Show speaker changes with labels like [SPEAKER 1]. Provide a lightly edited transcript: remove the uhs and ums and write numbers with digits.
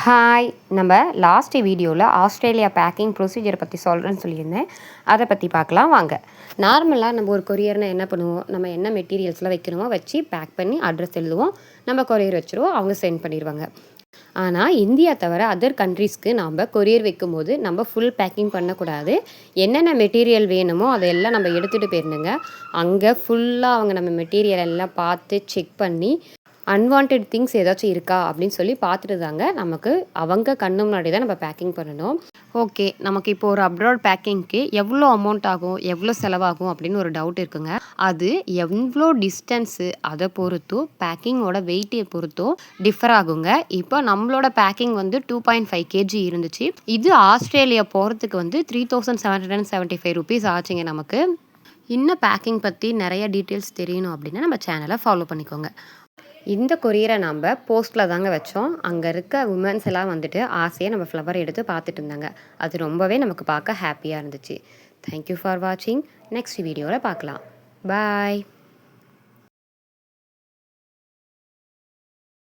[SPEAKER 1] Hi, நம்ம last வீடியோவில் Australia packing ப்ரொசீஜரை பற்றி சொல்கிறேன்னு சொல்லியிருந்தேன். அதை பற்றி பார்க்கலாம் வாங்க. நார்மலாக நம்ம ஒரு கொரியர்னால் என்ன பண்ணுவோம், நம்ம என்ன மெட்டீரியல்ஸ்லாம் வைக்கணுமோ வச்சு பேக் பண்ணி அட்ரஸ் எழுதுவோம், நம்ம கொரியர் வச்சுருவோம், அவங்க சென்ட் பண்ணிடுவாங்க. ஆனால் இந்தியா தவிர அதர் கண்ட்ரீஸ்க்கு நம்ம கொரியர் வைக்கும்போது நம்ம ஃபுல் பேக்கிங் பண்ணக்கூடாது. என்னென்ன மெட்டீரியல் வேணுமோ அதையெல்லாம் நம்ம எடுத்துகிட்டு போயிருந்துங்க. அங்கே ஃபுல்லாக அவங்க நம்ம மெட்டீரியல் எல்லாம் பார்த்து செக் பண்ணி அன்வான்ட் திங்ஸ் ஏதாச்சும் இருக்கா அப்படின்னு சொல்லி பார்த்துட்டு தாங்க நமக்கு அவங்க கண்ணு முன்னாடி தான் நம்ம பேக்கிங் பண்ணணும். ஓகே, நமக்கு இப்போ ஒரு அப்ராட் பேக்கிங்க்கு எவ்வளோ அமௌண்ட் ஆகும், எவ்வளோ செலவாகும் அப்படின்னு ஒரு டவுட் இருக்குங்க. அது எவ்வளோ டிஸ்டன்ஸு அதை பொறுத்தோ பேக்கிங்கோட வெயிட்டை பொறுத்தோ டிஃபர் ஆகுங்க. இப்போ நம்மளோட பேக்கிங் வந்து 2.5 kg இருந்துச்சு. இது ஆஸ்திரேலியா போகிறதுக்கு வந்து 3775 rupees ஆச்சுங்க நமக்கு. இன்னும் பேக்கிங் பற்றி நிறைய டீட்டெயில்ஸ் தெரியணும் அப்படின்னா நம்ம சேனலை ஃபாலோ பண்ணிக்கோங்க. இந்த கொரியரை நம்ம போஸ்ட்டில் தாங்க வச்சோம். அங்கே இருக்க உமன்ஸ் எல்லாம் வந்துட்டு ஆசையாக நம்ம ஃப்ளவர் எடுத்து பார்த்துட்டு இருந்தாங்க. அது ரொம்பவே நமக்கு பார்க்க ஹாப்பியாக இருந்துச்சு. தேங்க்யூ ஃபார் வாட்சிங். நெக்ஸ்ட் வீடியோவில் பார்க்கலாம். பாய்.